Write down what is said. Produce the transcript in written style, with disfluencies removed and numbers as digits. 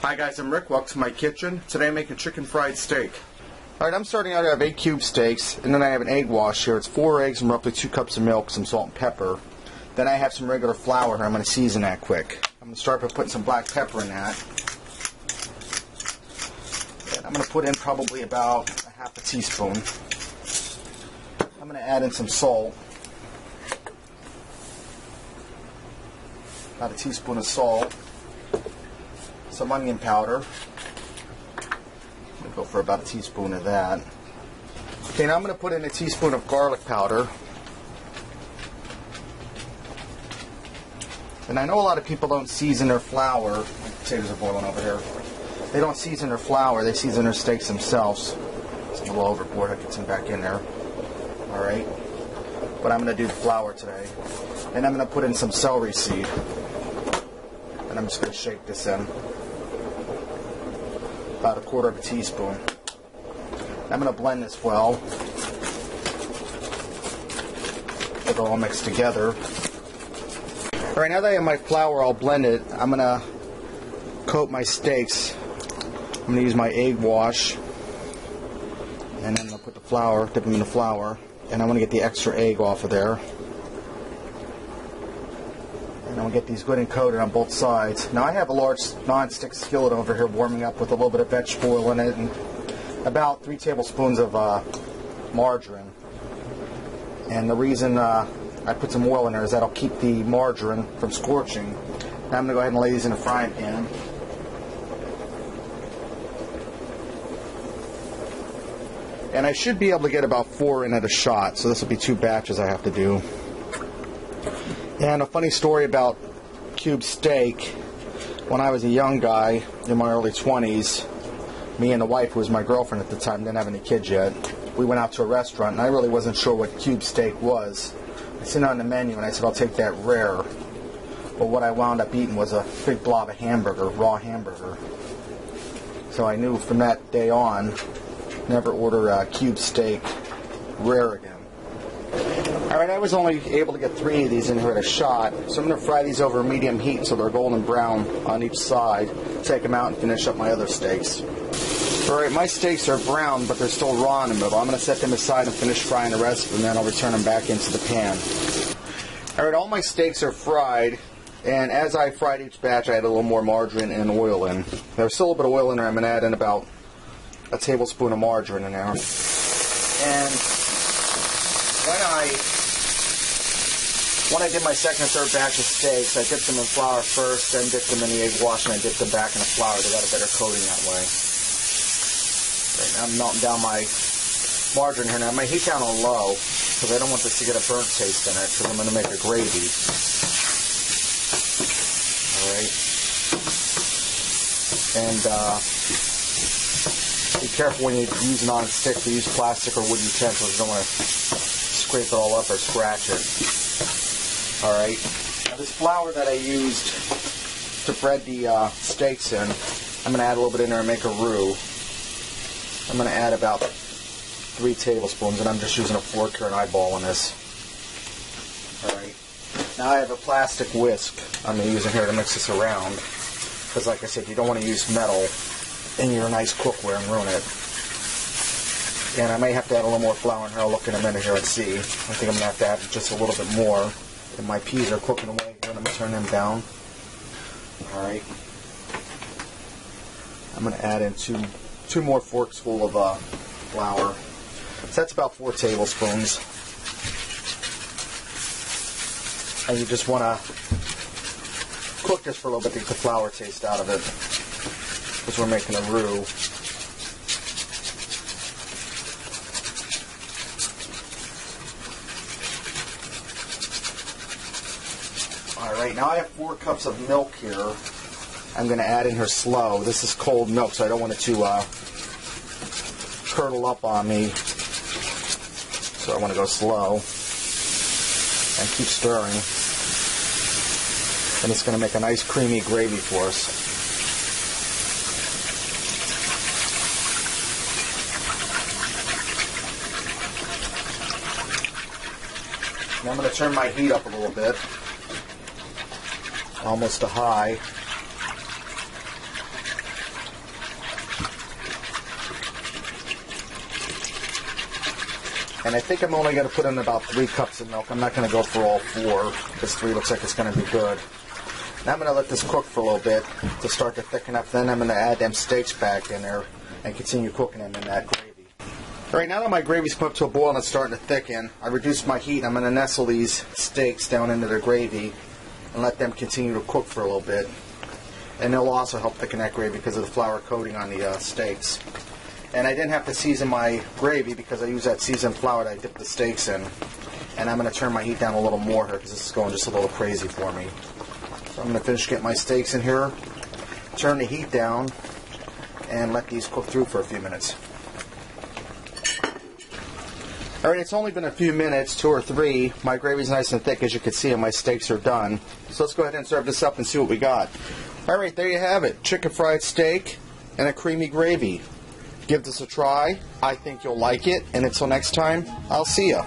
Hi guys, I'm Rick. Welcome to my kitchen. Today I'm making chicken fried steak. Alright, I'm starting out. I have 8 cube steaks, and then I have an egg wash here. It's 4 eggs and roughly 2 cups of milk, some salt and pepper. Then I have some regular flour here. I'm going to season that quick. I'm going to start by putting some black pepper in that. And I'm going to put in probably about a half a teaspoon. I'm going to add in some salt. About a teaspoon of salt. Some onion powder. I'm going to go for about a teaspoon of that. Okay, now I'm going to put in a teaspoon of garlic powder. And I know a lot of people don't season their flour. My potatoes are boiling over here. They don't season their flour, they season their steaks themselves. It's a little overboard, I get some back in there. Alright. But I'm going to do the flour today. And I'm going to put in some celery seed. And I'm just going to shake this in. About a quarter of a teaspoon. I'm going to blend this well. Get it all mixed together. Alright, now that I have my flour all blended, I'm going to coat my steaks. I'm going to use my egg wash. And then I'm going to put the flour, dip them in the flour. And I'm going to get the extra egg off of there. And I'll get these good and coated on both sides. Now I have a large non-stick skillet over here warming up with a little bit of vegetable oil in it and about 3 tablespoons of margarine. And the reason I put some oil in there is that'll keep the margarine from scorching. Now I'm going to go ahead and lay these in a frying pan. And I should be able to get about 4 in at a shot, so this will be 2 batches I have to do. And a funny story about cube steak. When I was a young guy, in my early 20s, me and the wife, who was my girlfriend at the time, didn't have any kids yet, we went out to a restaurant, and I really wasn't sure what cube steak was. I seen it on the menu, and I said, I'll take that rare. But what I wound up eating was a big blob of hamburger, raw hamburger. So I knew from that day on, never order a cube steak rare again. Alright, I was only able to get 3 of these in here at a shot, so I'm going to fry these over medium heat so they're golden brown on each side. Take them out and finish up my other steaks. Alright, my steaks are brown, but they're still raw in the middle. I'm going to set them aside and finish frying the rest of them, and then I'll return them back into the pan. Alright, all my steaks are fried, and as I fried each batch, I added a little more margarine and oil in. There's still a little bit of oil in there. I'm going to add in about a tablespoon of margarine in there. And when I did my second and third batch of steaks, I dipped them in flour first, then dipped them in the egg wash, and I dipped them back in the flour. They got a better coating that way. Right now I'm melting down my margarine here. Now I'm going to heat down on low, because I don't want this to get a burnt taste in it, because I'm going to make a gravy. Alright. And be careful when you use non-stick to use plastic or wooden utensils. You don't want to scrape it all up or scratch it. Alright, now this flour that I used to bread the steaks in, I'm going to add a little bit in there and make a roux. I'm going to add about 3 tablespoons, and I'm just using a fork here and eyeballing this. Alright, now I have a plastic whisk I'm going to use in here to mix this around, because like I said, you don't want to use metal in your nice cookware and ruin it. And I may have to add a little more flour in here. I'll look in a minute here and see. I think I'm going to have to add just a little bit more. And my peas are cooking away here, and I'm going to turn them down. Alright. I'm going to add in two more forks full of flour. So that's about 4 tablespoons. And you just want to cook this for a little bit to get the flour taste out of it, because we're making a roux. Alright, now I have 4 cups of milk here. I'm going to add in here slow. This is cold milk, so I don't want it to curdle up on me. So I want to go slow and keep stirring. And it's going to make a nice creamy gravy for us. Now I'm going to turn my heat up a little bit, almost to high. And I think I'm only going to put in about 3 cups of milk. I'm not going to go for all 4, because 3 looks like it's going to be good. Now I'm going to let this cook for a little bit to start to thicken up. Then I'm going to add them steaks back in there and continue cooking them in that gravy. All right, now that my gravy's come up to a boil and it's starting to thicken, I reduced my heat and I'm going to nestle these steaks down into the gravy and let them continue to cook for a little bit. And they'll also help thicken that gravy because of the flour coating on the steaks. And I didn't have to season my gravy because I use that seasoned flour that I dip the steaks in. And I'm going to turn my heat down a little more here because this is going just a little crazy for me. So I'm going to finish getting my steaks in here, turn the heat down, and let these cook through for a few minutes. Alright, it's only been a few minutes, 2 or 3. My gravy's nice and thick, as you can see, and my steaks are done. So let's go ahead and serve this up and see what we got. Alright, there you have it. Chicken fried steak and a creamy gravy. Give this a try. I think you'll like it. And until next time, I'll see ya.